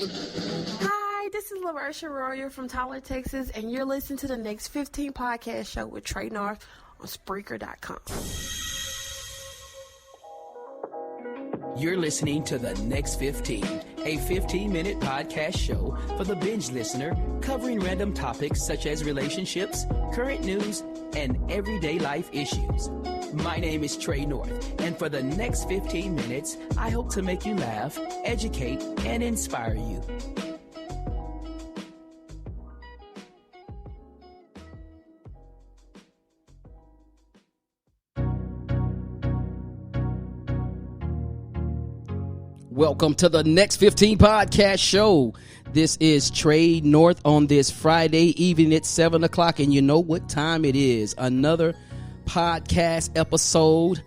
Hi, this is LaRosha Royer from Tyler, Texas, and you're listening to the Next 15 podcast show with Trey North on Spreaker.com. You're listening to The Next 15, a 15-minute podcast show for the binge listener covering random topics such as relationships, current news, and everyday life issues. My name is Trey North, and for the next 15 minutes, I hope to make you laugh, educate, and inspire you. Welcome to the Next 15 podcast show. This is Trey North on this Friday evening at 7 o'clock, and you know what time it is. Another podcast episode.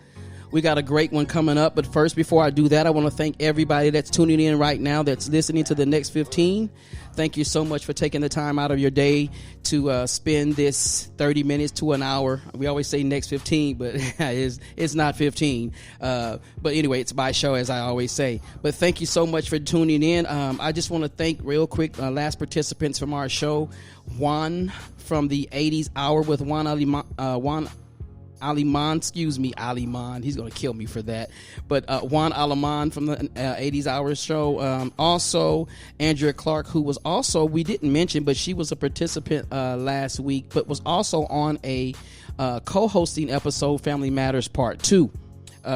We got a great one coming up, but first, before I do that, I want to thank everybody that's tuning in right now, that's listening to the Next 15. Thank you so much for taking the time out of your day to spend this 30 minutes to an hour. We always say Next 15, but it's not 15. But anyway, it's my show, as I always say. But thank you so much for tuning in. I just want to thank real quick last participants from our show, Juan from the 80s Hour with Juan Aliman, he's going to kill me for that. But Juan Aliman from the 80s Hour show. Also, Andrea Clark, who was also, we didn't mention, but she was a participant last week, but was also on a co-hosting episode, Family Matters Part 2.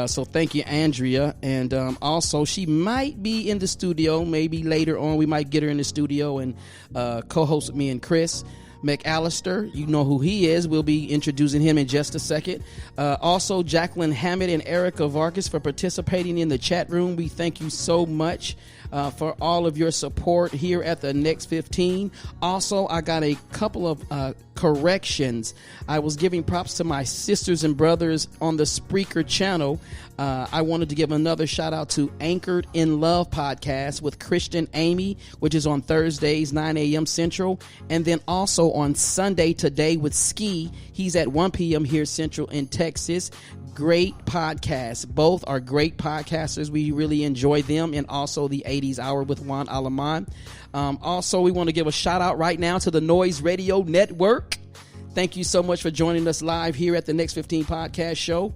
So thank you, Andrea. And also, she might be in the studio. Maybe later on, we might get her in the studio and co-host with me and Chris McAllister. You know who he is. We'll be introducing him in just a second. Also, Jacqueline Hammett and Erica Vargas for participating in the chat room. We thank you so much for all of your support here at the Next 15. Also, I got a couple of corrections. I was giving props to my sisters and brothers on the Spreaker channel. I wanted to give another shout out to Anchored in Love podcast with Christian Amy, which is on Thursdays, 9 a.m. Central. And then also on Sunday Today with Ski. He's at 1 p.m. here Central in Texas. Great podcast. Both are great podcasters. We really enjoy them. And also the 80s Hour with Juan Alaman. Also, we want to give a shout out right now to the Noise Radio Network. Thank you so much for joining us live here at the Next 15 podcast show.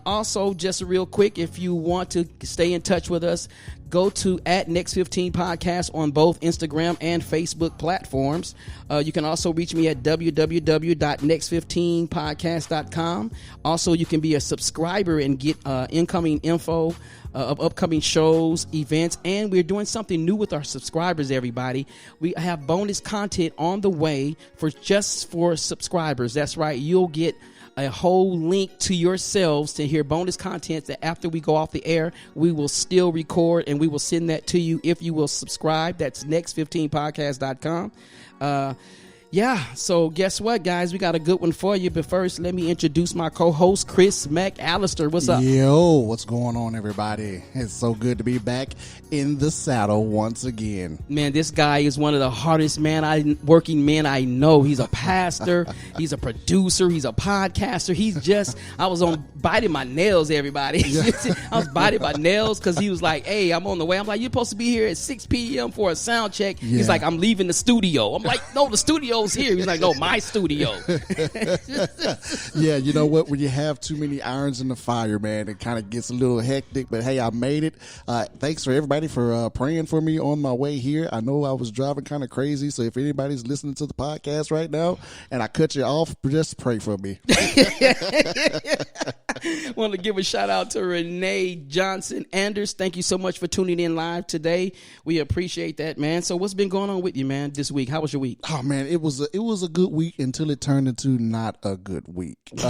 Also, just real quick, if you want to stay in touch with us, go to @Next15 Podcast on both Instagram and Facebook platforms. You can also reach me at www.next15podcast.com. Also, you can be a subscriber and get incoming info of upcoming shows, events, and we're doing something new with our subscribers, everybody. We have bonus content on the way for subscribers. That's right. You'll get a whole link to yourselves to hear bonus content that after we go off the air, we will still record and we will send that to you if you will subscribe. That's next15podcast.com. Yeah, so guess what, guys? We got a good one for you. But first, let me introduce my co-host, Chris McAllister. What's up? Yo, what's going on, everybody? It's so good to be back in the saddle once again. Man, this guy is one of the hardest working men I know. He's a pastor. He's a producer. He's a podcaster. I was biting my nails, everybody. I was biting my nails because he was like, hey, I'm on the way. I'm like, you're supposed to be here at 6 p.m. for a sound check. Yeah. He's like, I'm leaving the studio. I'm like, no, the studio's here. He's like, no, my studio. Yeah, you know what? When you have too many irons in the fire, man, it kind of gets a little hectic. But hey, I made it. Thanks for everybody for praying for me on my way here. I know I was driving kind of crazy, so if anybody's listening to the podcast right now and I cut you off, just pray for me. Want to give a shout out to Renee Johnson Anders. Thank you so much for tuning in live today. We appreciate that, man. So what's been going on with you, man, this week? How was your week? Oh man, it was a good week until it turned into not a good week. Is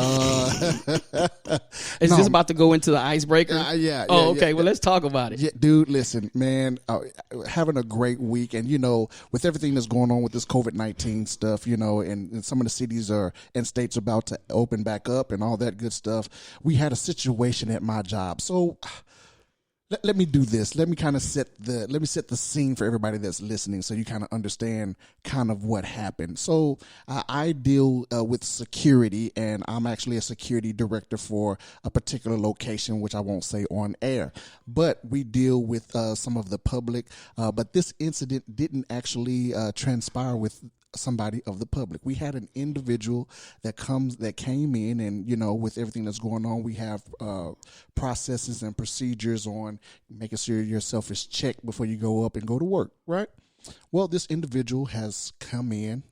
this about to go into the icebreaker? Yeah. Oh, okay. Yeah. Well, let's talk about it. Yeah, dude, listen, man, having a great week. And, you know, with everything that's going on with this COVID-19 stuff, you know, and some of the cities and states are about to open back up and all that good stuff. We had a situation at my job. So, let me do this. Let me kind of set the scene for everybody that's listening, so you kind of understand kind of what happened. So I deal with security, and I'm actually a security director for a particular location, which I won't say on air. But we deal with some of the public. But this incident didn't actually transpire with somebody of the public. We had an individual that came in, and with everything that's going on, we have processes and procedures on making sure yourself is checked before you go up and go to work, right? Well, this individual has come in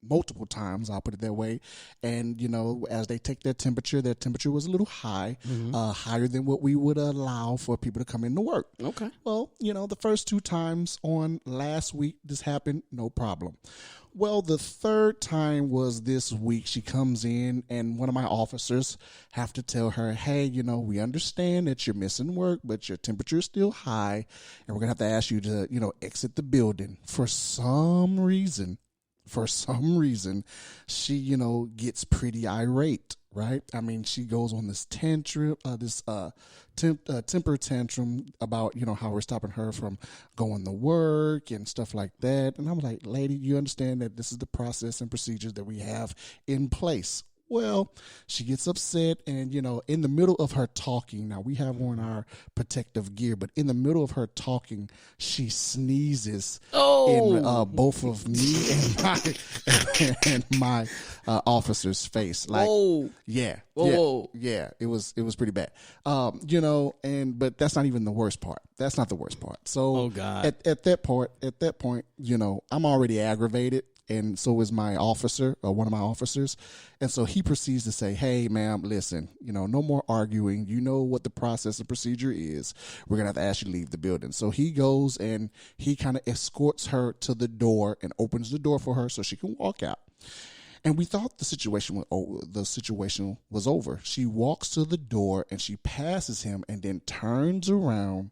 multiple times, I'll put it that way, and as they take their temperature was a little high, higher than what we would allow for people to come in to work. Okay. Well, the first 2 times on last week this happened, no problem. Well, the third time was this week. She comes in, and one of my officers have to tell her, hey, we understand that you're missing work, but your temperature is still high, and we're going to have to ask you to, exit the building. For some reason, she, gets pretty irate, right? I mean, she goes on this temper tantrum about, how we're stopping her from going to work and stuff like that. And I'm like, lady, you understand that this is the process and procedures that we have in place. Well, she gets upset, and, in the middle of her talking, now we have on our protective gear, but in the middle of her talking, she sneezes in both of me and my officer's face. Like, yeah, it was pretty bad. But that's not even the worst part. That's not the worst part. So at that point, I'm already aggravated. And so is my officer, one of my officers. And so he proceeds to say, hey, ma'am, listen, no more arguing. You know what the process and procedure is. We're going to have to ask you to leave the building. So he goes and he kind of escorts her to the door and opens the door for her so she can walk out. And we thought the situation was over. She walks to the door and she passes him and then turns around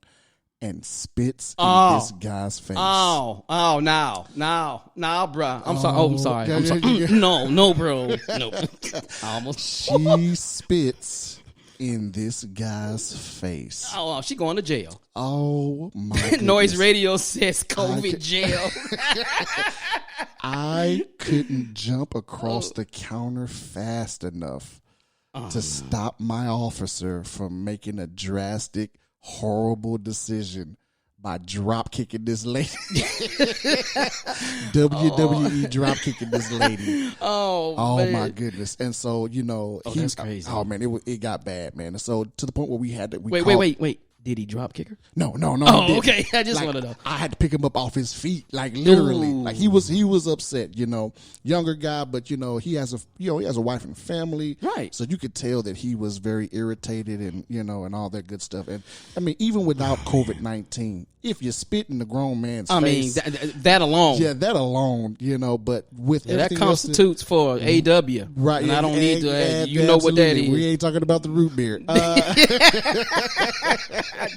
and spits in this guy's face. Now, bruh. I'm sorry. No, bro. No. She spits in this guy's face. Oh, she going to jail. Oh, my goodness. Noise Radio says COVID jail. I couldn't jump across the counter fast enough to stop my officer from making a drastic, horrible decision by drop kicking this lady. WWE drop kicking this lady. Oh my goodness. And so, that's crazy. Oh man, it got bad, man. And so to the point where we had to wait. Did he drop kick her? No. Oh, okay. I just want to know. I had to pick him up off his feet, like literally. Ooh. Like he was upset, younger guy, but he has a wife and family, right? So you could tell that he was very irritated and and all that good stuff. And I mean, even without COVID-19, if you spit in the grown man's face, that alone, that alone, but with that constitutes for AW, right? And I don't need to. Know what that is. We ain't talking about the root beer.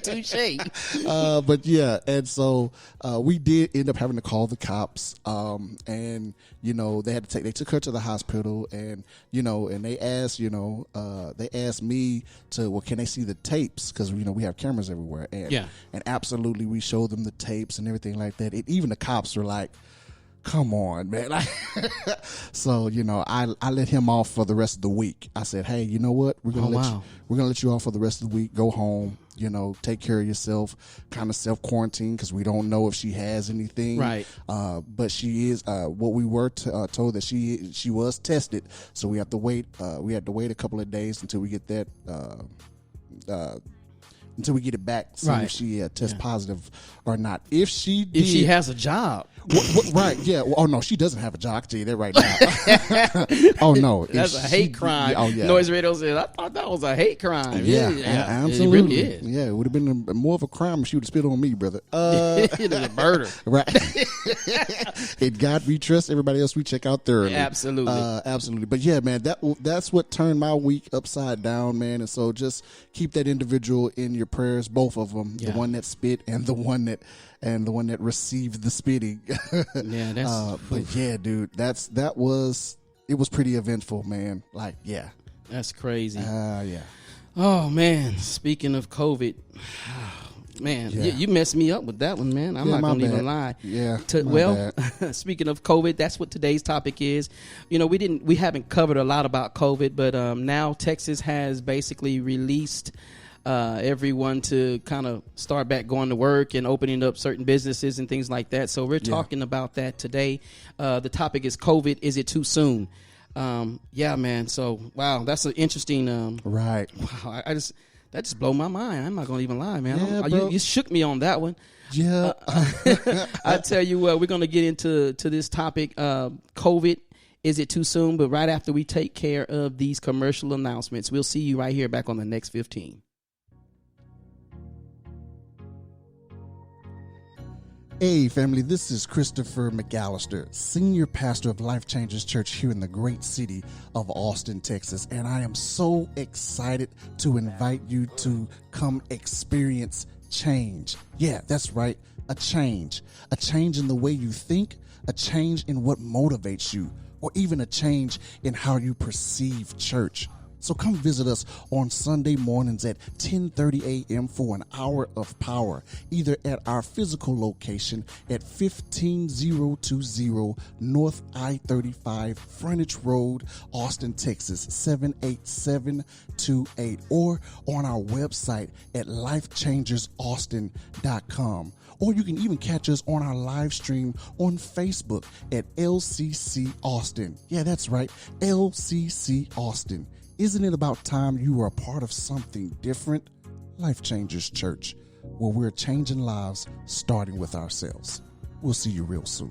Touche. But yeah, and so we did end up having to call the cops, and they took her to the hospital, and and they asked me to, can they see the tapes, because we have cameras everywhere, and absolutely we showed them the tapes and everything like that. And even the cops were like, come on, man. So, I let him off for the rest of the week. I said, hey, you know what? We're gonna let you off for the rest of the week. Go home, take care of yourself, kind of self-quarantine, because we don't know if she has anything. Right. But she is, what we were told that she was tested. So we have to wait. We had to wait a couple of days until we get that, until we get it back, see if she tests positive or not. If she has a job. Right, yeah. Well, oh, no, she doesn't have a job. I can tell you that right now. Oh, no. That's a hate crime. Oh, yeah. Noise Radio says, I thought that was a hate crime. Yeah, absolutely. It really is. Yeah, it would have been more of a crime if she would have spit on me, brother. It is a murder. Right. In God we trust, everybody else we check out thoroughly. Absolutely. Absolutely. But yeah, man, that's what turned my week upside down, man. And so just keep that individual in your prayers, both of them, the one that spit and the one that received the spitting. Yeah, that's. But yeah, dude, it was pretty eventful, man. Like, yeah, that's crazy. Yeah. Oh man, speaking of COVID, Man, Yeah. you messed me up with that one, man. I'm not my going to bad. even lie. Yeah, my Well, bad. speaking of COVID, that's what today's topic is. You know, we haven't covered a lot about COVID, but now Texas has basically released everyone to kind of start back going to work and opening up certain businesses and things like that. So we're talking about that today. The topic is COVID. Is it too soon? Yeah, man. So, wow, that's an interesting. Right. Wow, that just blew my mind. I'm not gonna even lie, man. Yeah, You bro. shook me on that one. Yeah. I tell you what, we're gonna get into this topic. COVID, is it too soon? But right after we take care of these commercial announcements, we'll see you right here back on the next 15. Hey, family, this is Christopher McAllister, Senior Pastor of Life Changers Church here in the great city of Austin, Texas. And I am so excited to invite you to come experience change. Yeah, that's right, a change. A change in the way you think, a change in what motivates you, or even a change in how you perceive church. So come visit us on Sunday mornings at 10:30 a.m. for an hour of power, either at our physical location at 15020 North I-35 Frontage Road, Austin, Texas, 78728, or on our website at lifechangersaustin.com. Or you can even catch us on our live stream on Facebook at LCC Austin. Yeah, that's right, LCC Austin. Isn't it about time you were a part of something different? Life Changers Church, where we're changing lives starting with ourselves. We'll see you real soon.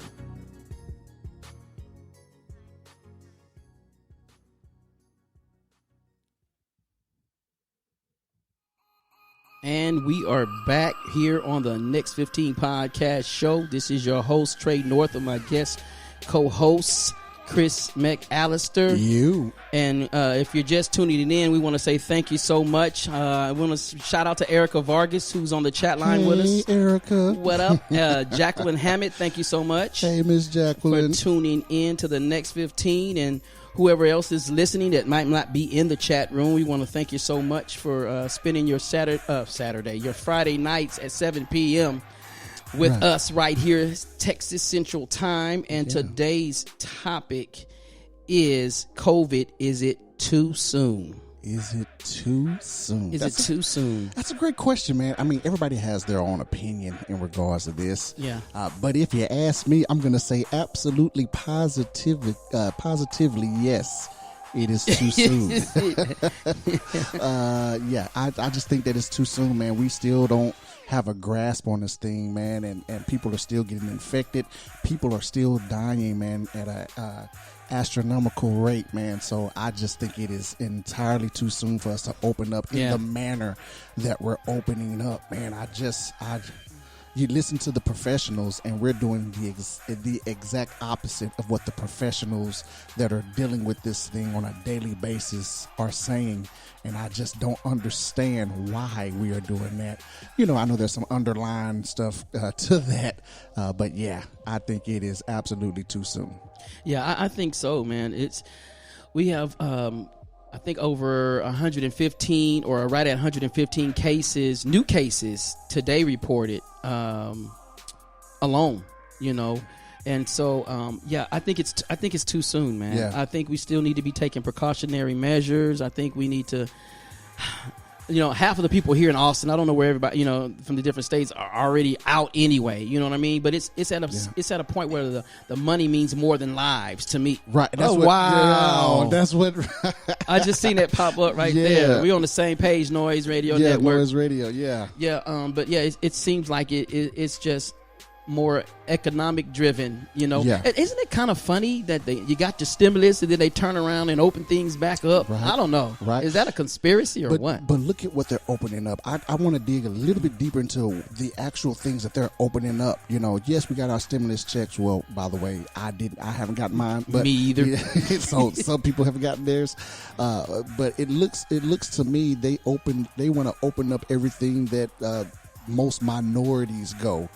And we are back here on the Next 15 podcast show. This is your host, Trey North, and my guest co-hosts, Chris McAllister. You. And if you're just tuning in, we want to say thank you so much. I want to shout out to Erica Vargas, who's on the chat line with us. Hey, Erica. What up? Jacqueline Hammett, thank you so much Hey, Miss for Jacqueline. tuning in to the Next 15. And whoever else is listening that might not be in the chat room, we want to thank you so much for spending your your Friday nights at 7 p.m. with us right here, Texas Central Time. And today's topic is COVID. Is it too soon? Is it too soon? Is it too soon? That's a great question, man. I mean, everybody has their own opinion in regards to this. Yeah. But if you ask me, I'm going to say absolutely positively, yes. It is too soon. I just think that it's too soon, man. We still don't have a grasp on this thing, man, and people are still getting infected. People are still dying, man, at a astronomical rate, man. So I just think it is entirely too soon for us to open up in the manner that we're opening up, man. You listen to the professionals, and we're doing the exact opposite of what the professionals that are dealing with this thing on a daily basis are saying. And I just don't understand why we are doing that. You know, I know there's some underlying stuff to that. But yeah, I think it is absolutely too soon. Yeah, I think so, man. We have, I think, over 115 or right at 115 cases, new cases today reported alone, you know. And so, I think it's too soon, man. Yeah. I think we still need to be taking precautionary measures. I think we need to, you know, half of the people here in Austin, I don't know where everybody, you know, from the different states are already out anyway. You know what I mean? But it's at a point where the money means more than lives to me. Right. That's wow. Yeah, that's what. I just seen that pop up right there. We on the same page, Noise Radio yeah, Network. Noise Radio. Yeah. Yeah. But yeah, it seems like it's just more economic driven, you know. Yeah. Isn't it kind of funny that you got your stimulus and then they turn around and open things back up? Right. I don't know. Right. Is that a conspiracy or what? But look at what they're opening up. I want to dig a little bit deeper into the actual things that they're opening up. You know, yes, we got our stimulus checks. Well, by the way, I haven't gotten mine. But Me either. Yeah, so some people haven't gotten theirs. But it looks to me they want to open up everything that most minorities go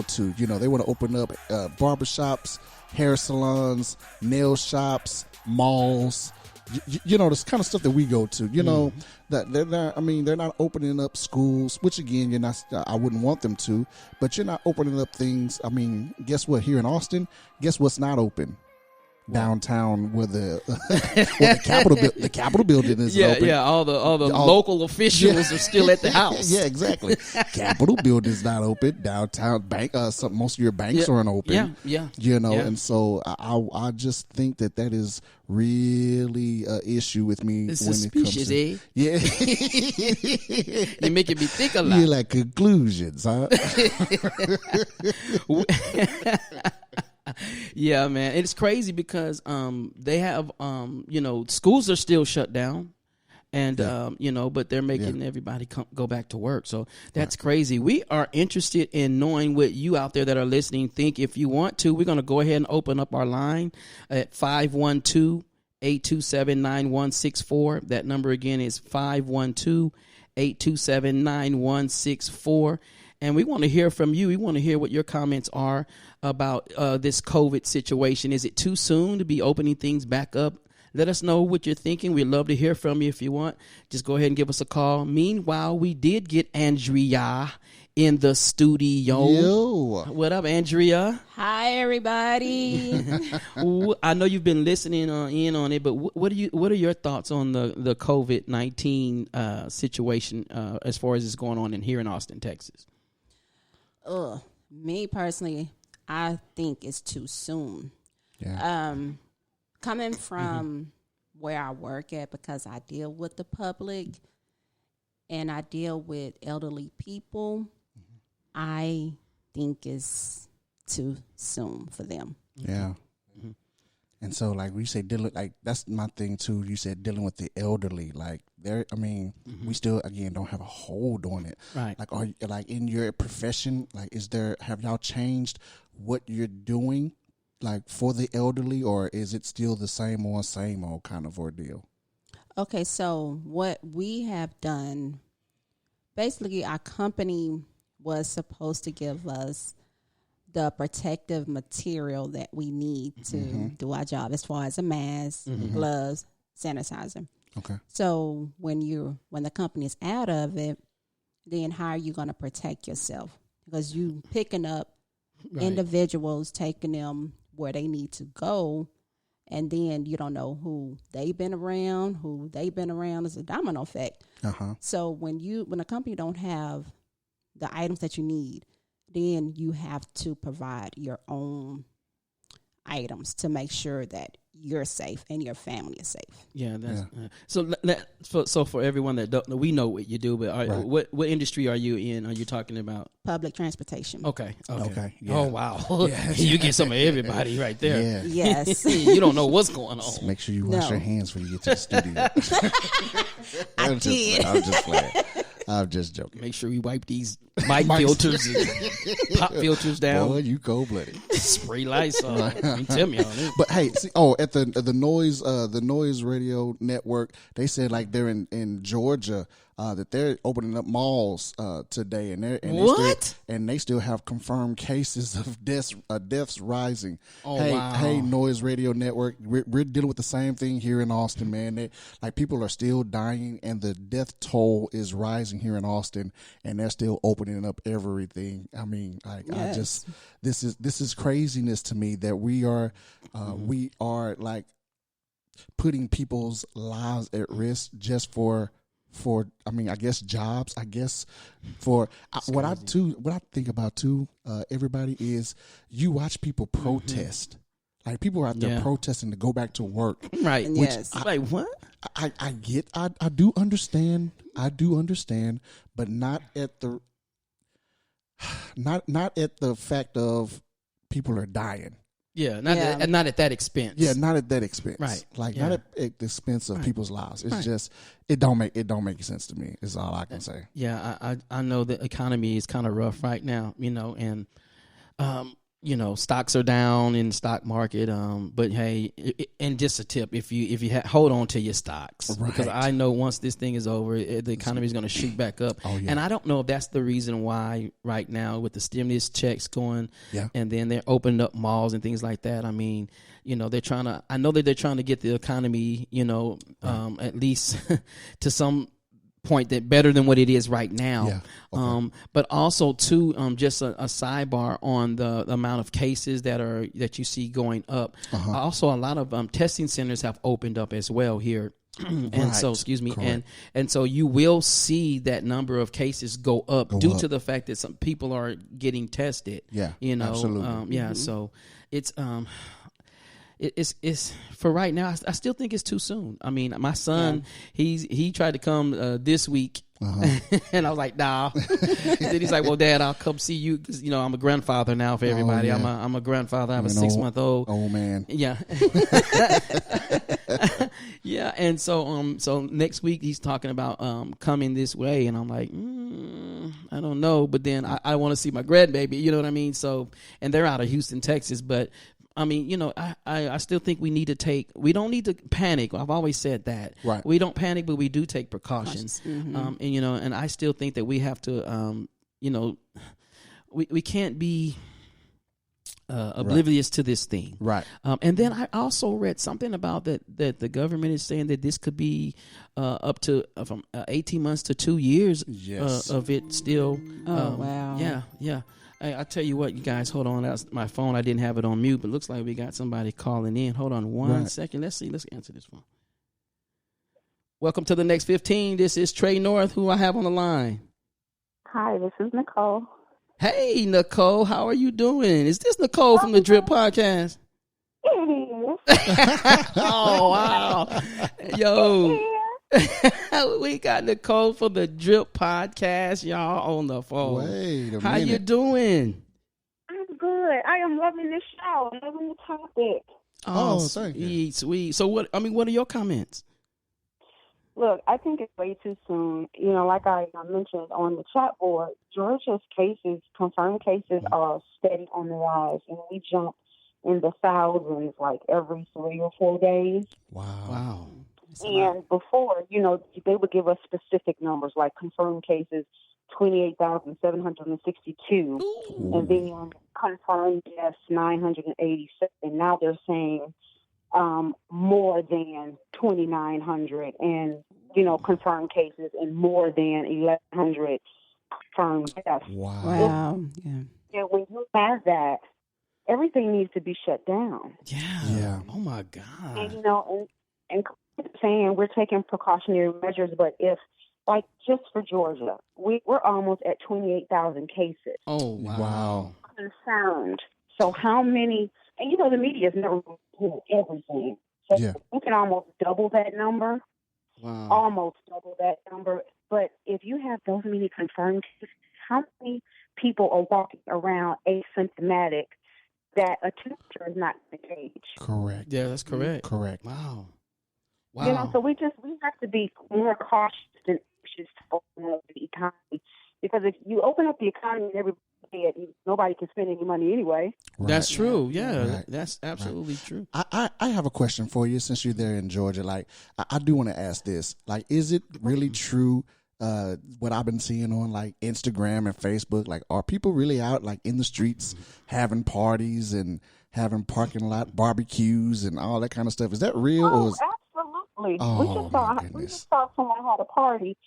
to. You know, they want to open up barbershops, hair salons, nail shops, malls, you know, this kind of stuff that we go to, you know, that they're not, I mean, they're not opening up schools, which again, you're not, I wouldn't want them to, but you're not opening up things. I mean, guess what? Here in Austin, guess what's not open? Downtown, where the the Capitol building is open. Yeah, all the local officials are still at the house. Yeah, exactly. Capitol building's not open. Downtown bank, most of your banks aren't open. Yeah. You know, and so I just think that is really an issue with me It's when suspicious, it comes to You're making me think a lot. You like conclusions, huh? Yeah, man, it's crazy because they have schools are still shut down, and but they're making everybody go back to work. So that's crazy. We are interested in knowing what you out there that are listening think. If you want to, we're going to go ahead and open up our line at 512-827-9164. That number again is 512-827-9164. And we want to hear from you. We want to hear what your comments are about this COVID situation. Is it too soon to be opening things back up? Let us know what you're thinking. We'd love to hear from you if you want. Just go ahead and give us a call. Meanwhile, we did get Andrea in the studio. Yo. What up, Andrea? Hi, everybody. I know you've been listening in on it, but what are your thoughts on the COVID-19 situation as far as it's going on here in Austin, Texas? Me personally, I think it's too soon. Yeah. Coming from where I work at, because I deal with the public and I deal with elderly people, I think it's too soon for them. Yeah. And so, like, we say dealing, like, that's my thing too. You said dealing with the elderly, like, we still again don't have a hold on it. Right. Like, are like in your profession, like, have y'all changed what you're doing, like, for the elderly, or is it still the same old kind of ordeal? Okay, so what we have done, basically, our company was supposed to give us the protective material that we need to do our job, as far as a mask, gloves, sanitizer. Okay. So when the company is out of it, then how are you going to protect yourself? Because you picking up individuals, taking them where they need to go, and then you don't know who they've been around. It's a domino effect. So when a company don't have the items that you need, then you have to provide your own items to make sure that you're safe and your family is safe. Yeah, so for everyone that don't know, we know what you do, but what industry are you in? Are you talking about public transportation? Okay. Yeah. Oh wow, you get some of everybody right there. Yeah. Yes. You don't know what's going on. Just make sure you wash your hands when you get to the studio. I'm just playing. I'm just joking. Make sure you wipe these mic filters and pop filters down. Boy, you cold-blooded. Spray Lysol. Tell me on it. But hey, see, at the Noise Radio Network, they said, like, they're in Georgia, that they're opening up malls today, and they still have confirmed cases of deaths rising. Hey, Noise Radio Network, we're dealing with the same thing here in Austin, man. People are still dying, and the death toll is rising here in Austin, and they're still opening up everything. I mean, this is craziness to me that we are like putting people's lives at risk just for I mean, I guess jobs. I guess what I think about too, everybody, is you watch people protest. Like, people are out there protesting to go back to work. Right. Yes. Like, what? I do understand, but not at the fact of people are dying. Yeah, not at that expense. Yeah, not at that expense. Right. Like, not at the expense of people's lives. It's just it don't make sense to me. Is all I can say. Yeah, I know the economy is kind of rough right now, and stocks are down in the stock market. But hey, and just a tip: if you hold on to your stocks, because I know once this thing is over, the economy is going to shoot back up. Oh, yeah. And I don't know if that's the reason why right now with the stimulus checks going, Yeah. and then they're opening up malls and things like that. I mean, they're trying to. I know that they're trying to get the economy, at least to some point that better than what it is right now. Yeah. Okay. But also too, just a sidebar on the amount of cases that you see going up. Also, a lot of testing centers have opened up as well here. And so, excuse me, and so you will see that number of cases go up due to the fact that some people are getting tested. Yeah, absolutely. So it's for right now. I still think it's too soon. I mean, my son, he tried to come this week, and I was like, nah. Then he's like, well, Dad, I'll come see you because I'm a grandfather now for everybody. Yeah. I'm a grandfather. I have a 6-month-old. Oh man. Yeah. Yeah, and so so next week he's talking about coming this way, and I'm like, I don't know, but then I want to see my grandbaby. You know what I mean? So, and they're out of Houston, Texas, but. I mean, I still think we don't need to panic. I've always said that. Right. We don't panic, but we do take precautions. And I still think that we have to, we can't be oblivious to this thing. Right. And then I also read something about that the government is saying that this could be up to from 18 months to 2 years of it still. Wow. Yeah. I tell you what, you guys, hold on. That's my phone. I didn't have it on mute, but it looks like we got somebody calling in. Hold on one second. Let's see. Let's answer this phone. Welcome to the Next 15. This is Trey North, who I have on the line. Hi, this is Nicole. Hey, Nicole. How are you doing? Is this Nicole from the Drip Podcast? It is. Oh, wow. Yo. We got Nicole for the Drip Podcast, y'all, on the phone. Wait a minute. How you doing? I'm good. I am loving this show. I'm loving the topic. Oh, thank you. Sweet. So what are your comments? Look, I think it's way too soon. Like I mentioned on the chat board, Georgia's confirmed cases are steady on the rise, and we jump in the thousands like every 3 or 4 days. Wow. And before, they would give us specific numbers like confirmed cases, 28,762, and then confirmed deaths, 987. And now they're saying more than 2,900, and confirmed cases, and more than 1,100 confirmed deaths. Wow. And when you have that, everything needs to be shut down. Yeah. Oh my God. And and saying we're taking precautionary measures, but if, like, just for Georgia, we're almost at 28,000 cases. Oh, wow. Confirmed. So how many, and the media's never reported everything. So we can almost double that number. Wow. Almost double that number. But if you have those many confirmed cases, how many people are walking around asymptomatic that a temperature is not going to gauge? Correct. Yeah, that's correct. Correct. Wow. So we have to be more cautious and anxious to open up the economy, because if you open up the economy and everybody, nobody can spend any money anyway. Right. That's true. Yeah, Right. that's absolutely true. I have a question for you since you're there in Georgia. Like, I do want to ask this. Like, is it really true what I've been seeing on like Instagram and Facebook? Like, are people really out like in the streets having parties and having parking lot barbecues and all that kind of stuff? Is that real? Oh, or is... absolutely. Oh, we just saw someone had a party,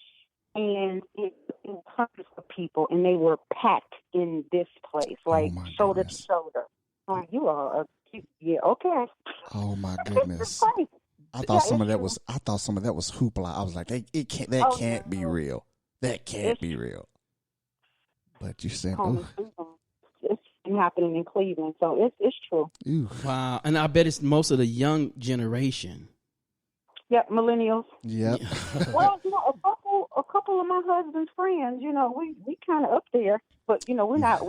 and it hundreds of people, and they were packed in this place, like shoulder to shoulder. You are okay. Oh my goodness! I thought some of that was hoopla. I was like, that can't be real. That can't be real. But you said, it's happening in Cleveland, so it's true. Ew. Wow, and I bet it's most of the young generation. Yep, millennials. Yep. Well, a couple of my husband's friends, we kind of up there, but we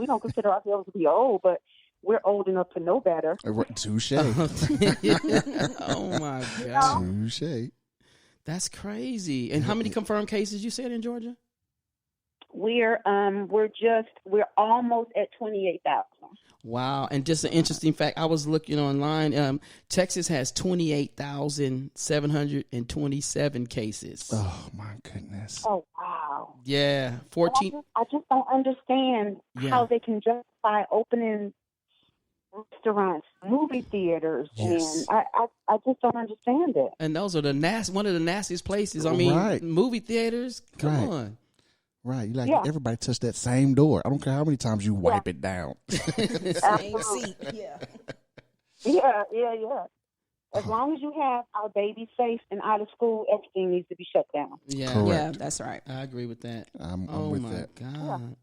don't consider ourselves to be old, but we're old enough to know better. Touche. Oh my God. Touche. That's crazy. And how many confirmed cases you said in Georgia? We're almost at 28,000. Wow. And just an interesting fact, I was looking online. Texas has 28,727 cases. Oh my goodness. Oh, wow. Yeah. 14. I just don't understand Yeah. how they can justify opening restaurants, movie theaters, Yes. and I just don't understand it. And those are one of the nastiest places. I mean, Right. movie theaters. Come Right. on. Right. You like Yeah. everybody touch that same door. I don't care how many times you wipe it down. Same seat. Yeah. Yeah. As long as you have our babies safe and out of school, everything needs to be shut down. Yeah. Correct. Yeah, that's right. I agree with that. I'm Oh with my that. God.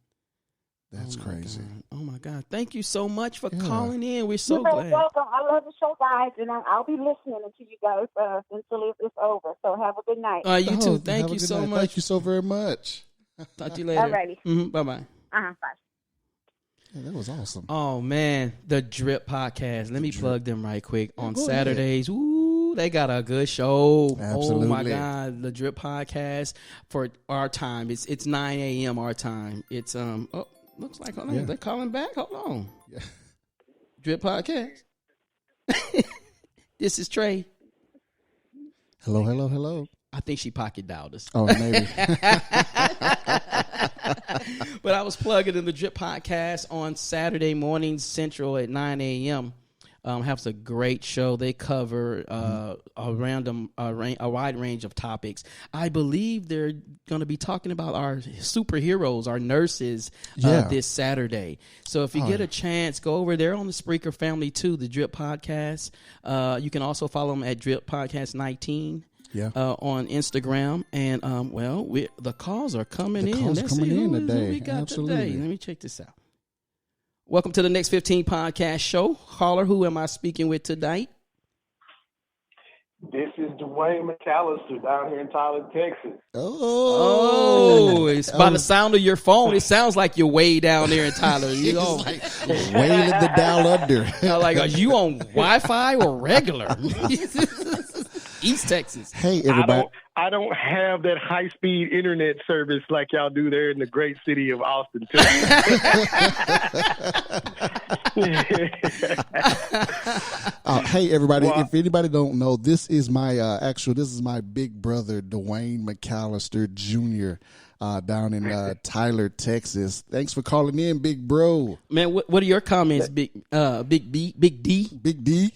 That's Oh my crazy. God. Oh my God. Thank you so much for Yeah. calling in. We're so You're glad. welcome. I love the show, guys, and I'll be listening to you guys until it's over. So have a good night. You Oh, too. have Thank a you good so night. much. Thank you so very much. Talk to you later. Alrighty. Bye-bye. Bye. Yeah, that was awesome. Oh man, the Drip Podcast. Let me plug them right quick. On go Saturdays, ooh, they got a good show. Absolutely. Oh my God, the Drip Podcast for our time. It's 9 a.m. our time. It's looks like hold on, Yeah. they're calling back. Hold on. Yeah. Drip Podcast. This is Trey. Hello. I think she pocket dialed us. Oh, maybe. But I was plugging in the Drip Podcast on Saturday mornings Central at 9 a.m. Have a great show. They cover a wide range of topics. I believe they're going to be talking about our superheroes, our nurses, Yeah. this Saturday. So if you get a chance, go over there on the Spreaker family too, the Drip Podcast. You can also follow them at Drip Podcast 19. Yeah. On Instagram, and the calls are coming The in. calls Let's coming see in who today. we got Absolutely. today. Let me check this out. Welcome to the Next 15 Podcast Show. Caller, who am I speaking with tonight? This is Dwayne McAllister down here in Tyler, Texas. Oh, it's by the sound of your phone. It sounds like you're way down there in Tyler. You know, Like wailing the down under. like, are you on Wi-Fi or regular? East Texas. Hey, everybody. I don't have that high-speed internet service like y'all do there in the great city of Austin, Texas. Hey, everybody. Well, if anybody don't know, this is my this is my big brother, Dwayne McAllister Jr., down in Tyler, Texas. Thanks for calling in, big bro. Man, what are your comments, Big D? Big D. Big D.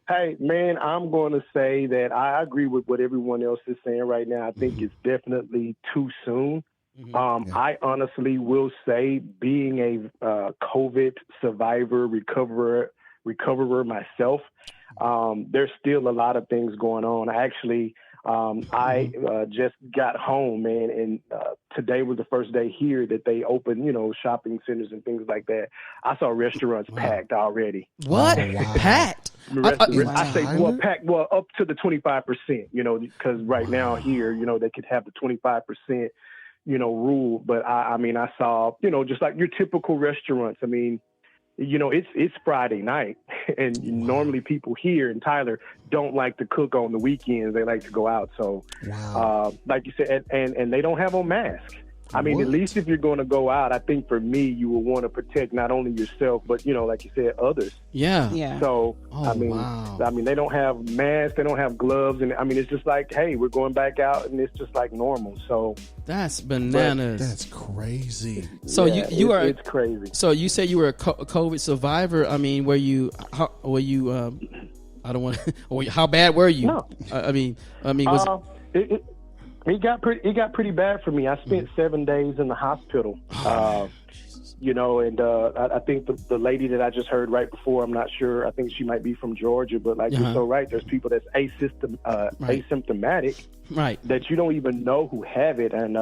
Hey, man, I'm going to say that I agree with what everyone else is saying right now. I think it's definitely too soon. I honestly will say, being a COVID survivor, recoverer myself, there's still a lot of things going on. Actually, I just got home, man, and today was the first day here that they opened, shopping centers and things like that. I saw restaurants packed already. What? Wow. Packed? I say, Tyler? packed, up to the 25%, because right now here, they could have the 25%, rule. But I mean, I saw, just like your typical restaurants. I mean, it's Friday night, and normally people here in Tyler don't like to cook on the weekends. They like to go out. So, like you said, and they don't have on masks. I mean, What? at least if you're going to go out, I think for me, you will want to protect not only yourself, but, like you said, others. Yeah. Yeah. So, Oh, wow. they don't have masks, they don't have gloves. And I mean, it's just like, hey, we're going back out, and it's just like normal. So That's bananas. That's crazy. So yeah, it's crazy. So you say you were a COVID survivor. I mean, were you? I don't want to. How bad were you? No. I mean, was It got pretty bad for me. I spent 7 days in the hospital. I think the lady that I just heard right before, I'm not sure. I think she might be from Georgia, but you're so right. There's people that's asymptomatic, right. that you don't even know who have it, and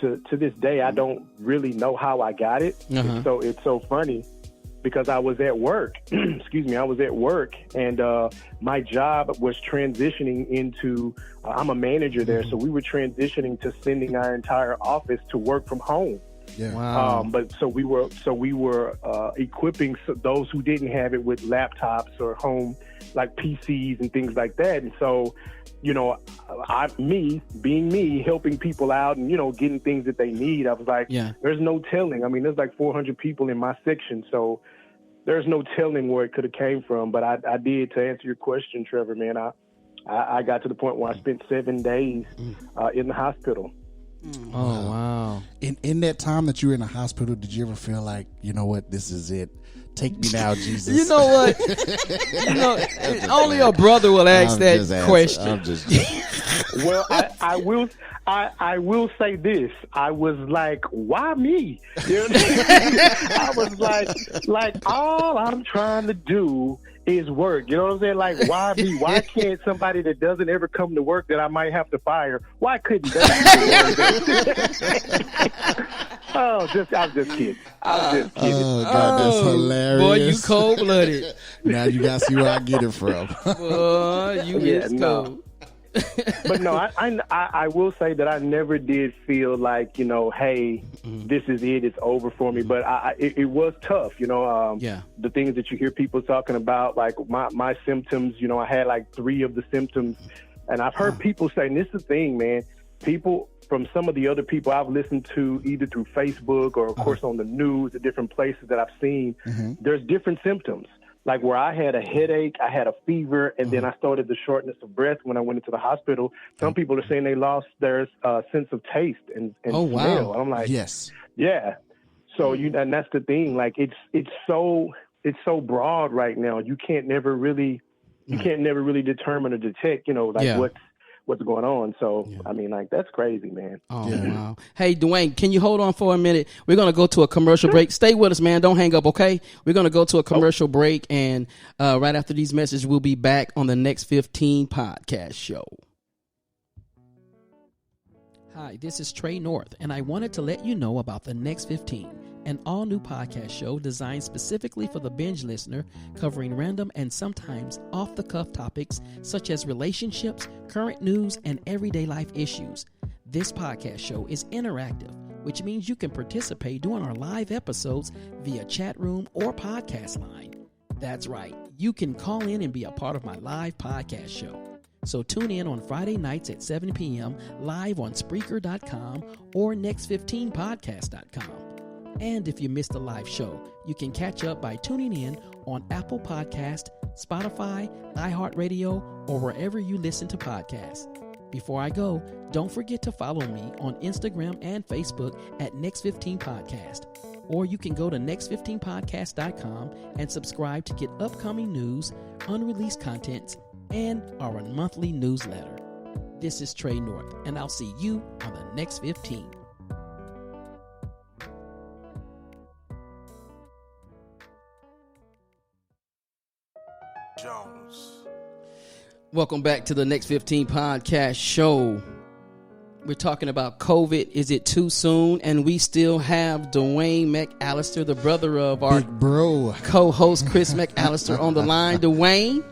to this day, I don't really know how I got it. So it's so funny. Because I was at work, I was at work, and my job was transitioning into, I'm a manager there, so we were transitioning to sending our entire office to work from home. Yeah. Wow. But so we were equipping those who didn't have it with laptops or home like PCs and things like that. And so, you know, being me, helping people out and, you know, getting things that they need, I was like, there's no telling. I mean, there's like 400 people in my section, so there's no telling where it could have came from. But I did, to answer your question, Trevor, man, I got to the point where I spent 7 days in the hospital. Oh, wow. In that time that you were in the hospital, did you ever feel like, you know what, this is it? Take me now, Jesus. You know what? Only a brother will ask that question. I'm just Well, I will say this. I was like, why me? You know what I mean? I was like all I'm trying to do is work. You know what I'm saying? Like, why me? Why can't somebody that doesn't ever come to work that I might have to fire? Why couldn't they? I'm just kidding. Oh, God, that's hilarious. Boy, you cold-blooded. Now you got to see where I get it from. Boy, you is cold. But no, I will say that I never did feel like, you know, hey, this is it, it's over for me. But it was tough, you know. The things that you hear people talking about, like my symptoms, you know, I had like 3 of the symptoms. And I've heard people say, and this is the thing, man, people from some of the other people I've listened to, either through Facebook or, of course, on the news, the different places that I've seen, there's different symptoms. Like where I had a headache, I had a fever, and then I started the shortness of breath when I went into the hospital. Some people are saying they lost their sense of taste and smell. Wow. And I'm like, yes. Yeah. So and that's the thing. Like it's so broad right now. You can't never really determine or detect, you know, like what's going on. So, I mean, like, that's crazy, man. Oh, wow. Hey, Dwayne, can you hold on for a minute? We're going to go to a commercial break. Stay with us, man. Don't hang up, okay? We're going to go to a commercial break, and right after these messages, we'll be back on the Next 15 podcast show. Hi, this is Trey North, and I wanted to let you know about the Next 15, an all-new podcast show designed specifically for the binge listener, covering random and sometimes off-the-cuff topics such as relationships, current news, and everyday life issues. This podcast show is interactive, which means you can participate during our live episodes via chat room or podcast line. That's right, you can call in and be a part of my live podcast show. So tune in on Friday nights at 7 p.m. live on Spreaker.com or Next15podcast.com. And if you missed the live show, you can catch up by tuning in on Apple Podcast, Spotify, iHeartRadio, or wherever you listen to podcasts. Before I go, don't forget to follow me on Instagram and Facebook at Next15Podcast. Or you can go to Next15podcast.com and subscribe to get upcoming news, unreleased contents, and our monthly newsletter. This is Trey North, and I'll see you on the Next 15. Jones. Welcome back to the Next 15 podcast show. We're talking about COVID. Is it too soon? And we still have Dwayne McAllister, the brother of our big bro co-host Chris McAllister, on the line. Dwayne,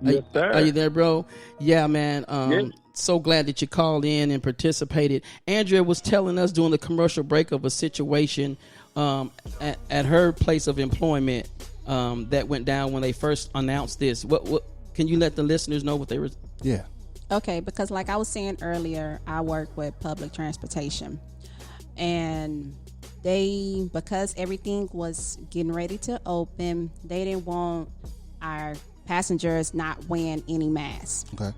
Yes, sir. are you there, bro? Yeah, man. Yes. So glad that you called in and participated. Andrea was telling us during the commercial break of a situation at her place of employment that went down when they first announced this. What can you let the listeners know what they were? Yeah. Okay, because like I was saying earlier, I work with public transportation, and because everything was getting ready to open, they didn't want our passengers not wearing any masks. Okay.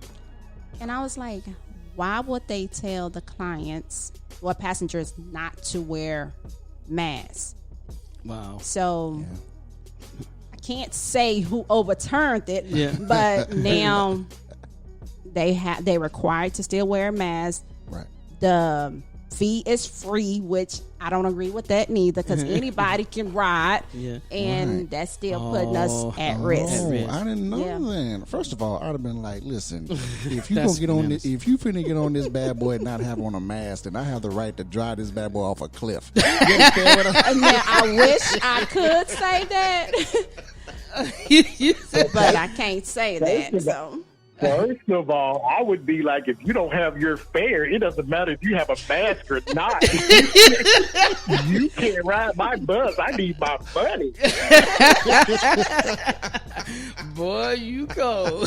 And I was like, why would they tell the clients or passengers not to wear masks? Wow. So I can't say who overturned it, but now they're required to still wear a mask. Right. The fee is free, which I don't agree with that neither, because anybody can ride, and that's still putting us at risk. Oh, I didn't know that. First of all, I'd have been like, listen, if you gonna get on this, if you finna get on this bad boy and not have on a mask, then I have the right to drive this bad boy off a cliff. You understand what I'm Now, I wish I could say that, but I can't say that. First of all, I would be like, if you don't have your fare, it doesn't matter if you have a mask or not. You can't ride my bus. I need my money. Boy, you go.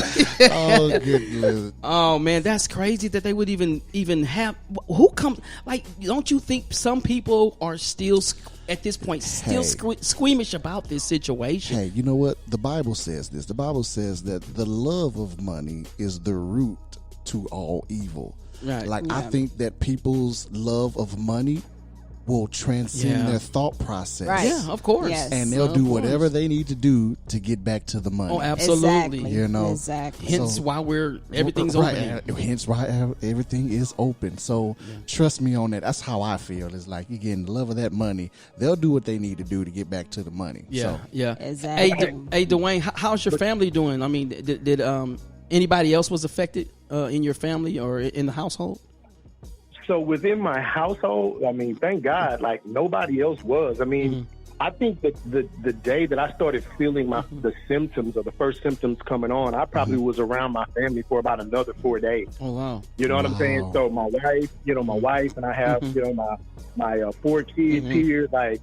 Oh, goodness. Oh man, that's crazy that they would even have. Who comes? Like, don't you think some people are still at this point still squeamish about this situation? Hey, you know what? The Bible says this. The Bible says that the love of money is the root to all evil. Right. Like, I think that people's love of money will transcend their thought process. Right. Yeah, of course. Yes. And they'll do whatever they need to do to get back to the money. Oh, absolutely. Exactly. You know, Exactly. Hence So- why everything's right. open. Hence why everything is open. So trust me on that. That's how I feel. It's like, again, the love of that money. They'll do what they need to do to get back to the money. Yeah, So, yeah. Exactly. Hey, Dwayne, how's your family doing? I mean, did anybody else was affected in your family or in the household? So within my household, I mean, thank God, like nobody else was. I mean, I think that the day that I started feeling the symptoms or the first symptoms coming on, I probably was around my family for about another 4 days. Oh wow! You know what I'm saying? So my wife, and I have, my 4 kids here. Like,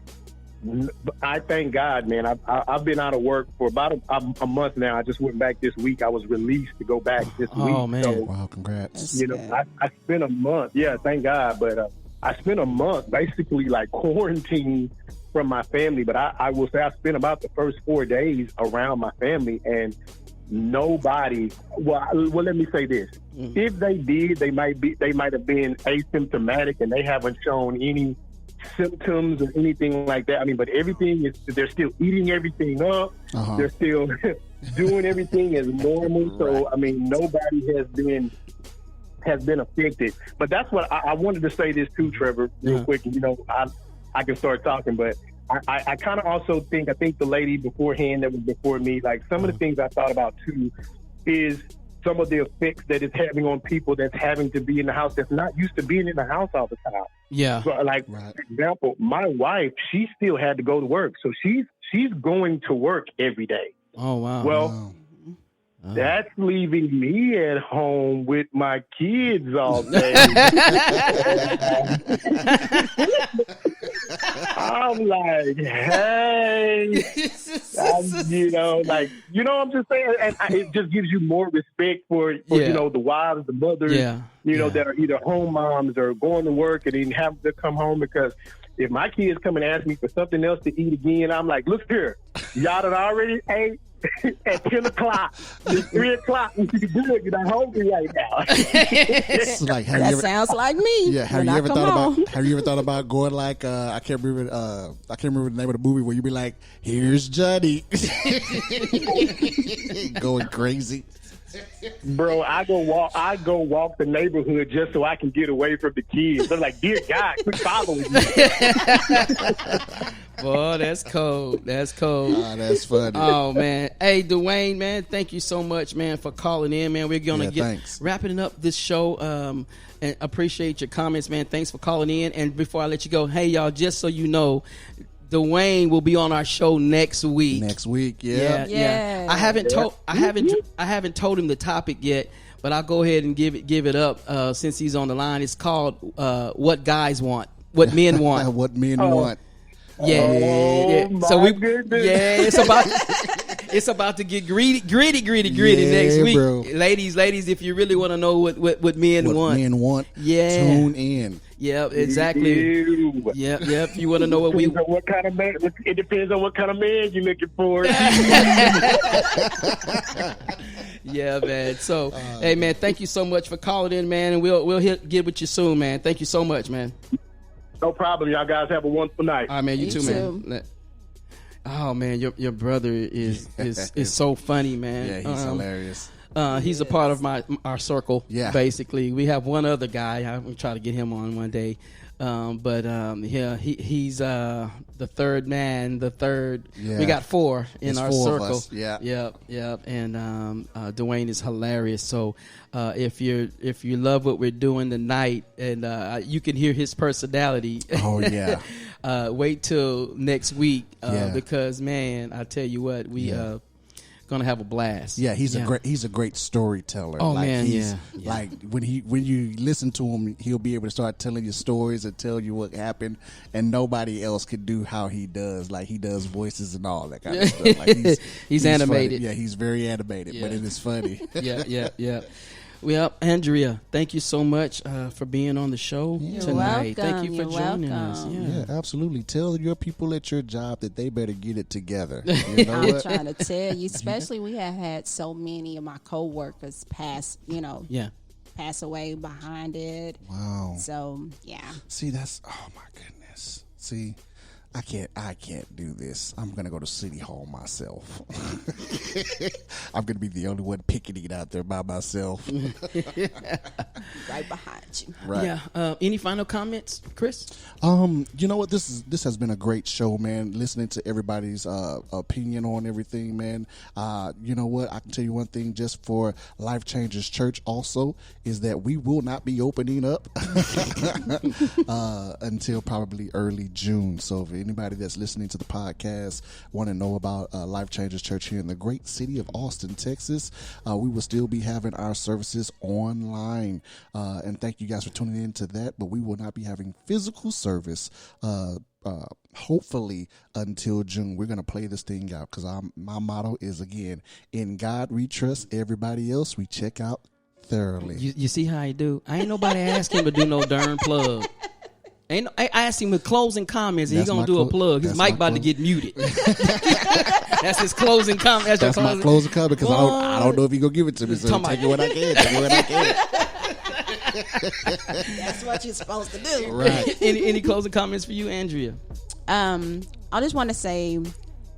I thank God, man. I've been out of work for about a month now. I just went back this week. I was released to go back this week. Oh man! So, wow, congrats. you know, I spent a month. Yeah, thank God. But I spent a month basically like quarantined from my family. But I will say I spent about the first 4 days around my family, and nobody. Well, let me say this: if they did, they might have been asymptomatic, and they haven't shown any symptoms or anything like that. I mean, but everything is, they're still eating everything up. They're still doing everything as normal. So, I mean, nobody has been affected. But that's what I wanted to say this too, Trevor, real quick. And, you know, I can start talking, but I kind of also think the lady beforehand that was before me, like some of the things I thought about too is some of the effects that it's having on people that's having to be in the house that's not used to being in the house all the time. Yeah. So, like, for example, my wife, she still had to go to work. So she's going to work every day. Oh wow! Well, that's leaving me at home with my kids all day. I'm like, hey, I'm just saying, and it just gives you more respect for you know, the wives, the mothers, that are either home moms or going to work and then have to come home, because if my kids come and ask me for something else to eat again, I'm like, look here, y'all done already ate at 10 o'clock. It's 3 o'clock. You can do it. You're not hungry right now. It's like, Sounds like me. Yeah, have you ever thought about going like I can't remember the name of the movie where you be like, here's Johnny going crazy. Bro, I go walk the neighborhood just so I can get away from the kids. They're like, dear God, quit following me. Boy, that's cold. That's cold. That's funny. Oh man. Hey, Dwayne, man, thank you so much, man, for calling in, man. We're gonna wrapping up this show. And appreciate your comments, man. Thanks for calling in. And before I let you go, hey y'all, just so you know, Dwayne will be on our show next week. Yeah. I haven't told him the topic yet, but I'll go ahead and give it up since he's on the line. It's called "What Guys Want, What Men Want." What men want. Yeah. So it's about to get gritty next week, bro. ladies. If you really want to know what men want, tune in. Yep, exactly. Yep. You want to know what we? What kind of man? It depends on what kind of man you're looking for. Yeah, man. So, hey, man, thank you so much for calling in, man, and we'll get with you soon, man. Thank you so much, man. No problem. Y'all guys have a wonderful night. All right, man. You too, man. Oh man, your brother is so funny, man. Yeah, he's hilarious. He's a part of our circle. Yeah. Basically, we have one other guy. I'm gonna try to get him on one day. He's the third man. Yeah. We got four in our circle. Yeah. Yep. And Dwayne is hilarious. So if you love what we're doing tonight, and you can hear his personality. Oh yeah. Wait till next week because man, I tell you what, gonna have a blast. Yeah, he's a great storyteller. Oh, like, man, he's, yeah. Like when you listen to him, he'll be able to start telling you stories and tell you what happened, and nobody else could do how he does. Like he does voices and all that kind of stuff. Like he's animated. Funny. Yeah, he's very animated, but it is funny. Yeah. Well, Andrea, thank you so much for being on the show tonight. Thank you for joining us. Yeah, absolutely. Tell your people at your job that they better get it together. You know I'm trying to tell you, especially we have had so many of my coworkers pass away behind it. Wow. So, yeah. See, oh my goodness. See, I can't do this. I'm going to go to City Hall myself. I'm going to be the only one picketing out there by myself. Right behind you. Right. Yeah. Any final comments, Chris? You know what? This has been a great show, man. Listening to everybody's opinion on everything, man. You know what? I can tell you one thing just for Life Changers Church also is that we will not be opening up until probably early June. So if anybody that's listening to the podcast want to know about Life Changers Church here in the great city of Austin, Texas, we will still be having our services online. And thank you guys for tuning in to that. But we will not be having physical service hopefully until June. We're going to play this thing out because my motto is, again, in God we trust, everybody else we check out thoroughly. You see how I do? I ain't nobody ask him to do no darn plug. I asked him with closing comments, and he's going to do a plug. His mic about to get muted. That's his closing comment. That's my closing comment because I don't know if he's going to give it to me. So take it when I can. That's what you're supposed to do. Right. Any closing comments for you, Andrea? I just want to say,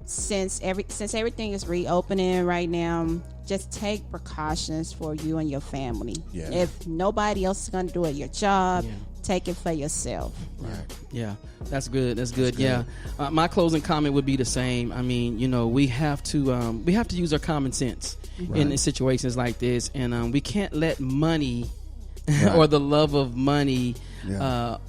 since everything is reopening right now, just take precautions for you and your family. Yeah. If nobody else is going to do it, your job, take it for yourself. Right. Yeah, that's good. That's good. Yeah, my closing comment would be the same. I mean, we have to use our common sense in situations like this, and we can't let money or the love of money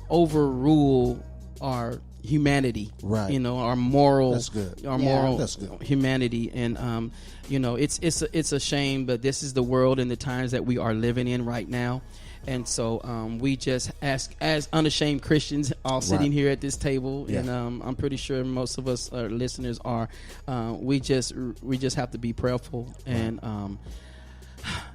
overrule our humanity. Right. Our moral. That's good. Our moral That's good. humanity, and it's a shame, but this is the world and the times that we are living in right now. And so we just ask, as unashamed Christians, all sitting here at this table, and I'm pretty sure most of us, our listeners, are. We just have to be prayerful, and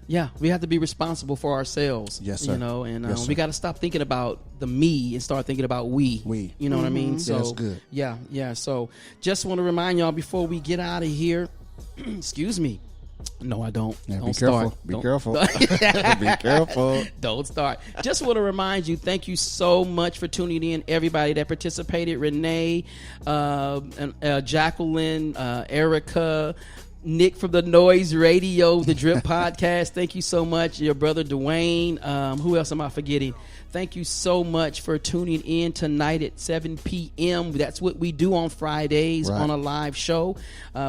we have to be responsible for ourselves. Yes, sir. And we got to stop thinking about the me and start thinking about we. We. You know what I mean? So that's good. Yeah. So just want to remind y'all before we get out of here. Excuse me. No, I don't. Yeah, don't be start. careful. Be careful. Be careful. Don't start. Just want to remind you, thank you so much for tuning in, everybody that participated. Renee, Jacqueline, Erica, Nick from the Noise Radio, the Drip Podcast. Thank you so much. Your brother Dwayne. Who else am I forgetting? Thank you so much for tuning in tonight at 7 p.m. That's what we do on Fridays on a live show.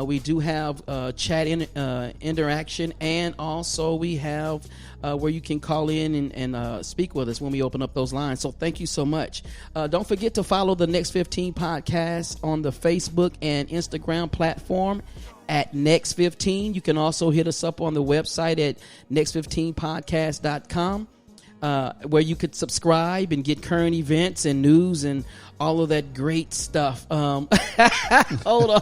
We do have chat interaction, and also we have where you can call in and speak with us when we open up those lines. So thank you so much. Don't forget to follow the Next 15 podcast on the Facebook and Instagram platform at Next 15. You can also hit us up on the website at next15podcast.com. Where you could subscribe and get current events and news and all of that great stuff. Hold on.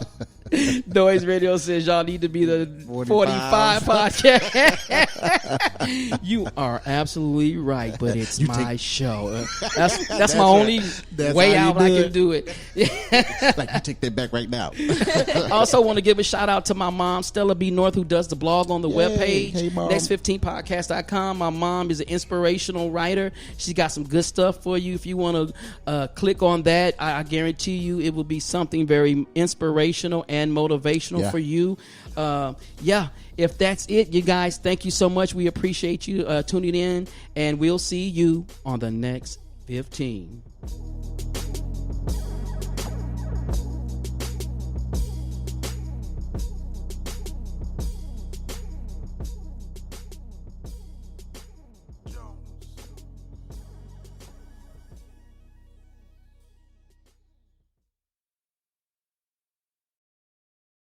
Noise Radio says y'all need to be the 45 podcast. You are absolutely right, but it's my show. That's my only way out I can do it. Like, you take that back right now. Also want to give a shout out to my mom, Stella B. North, who does the blog on the webpage, hey, next15podcast.com. My mom is an inspirational writer. She's got some good stuff for you. If you want to click on that, I guarantee you it will be something very inspirational and motivational for you. If that's it, you guys, thank you so much. We appreciate you tuning in, and we'll see you on the next 15.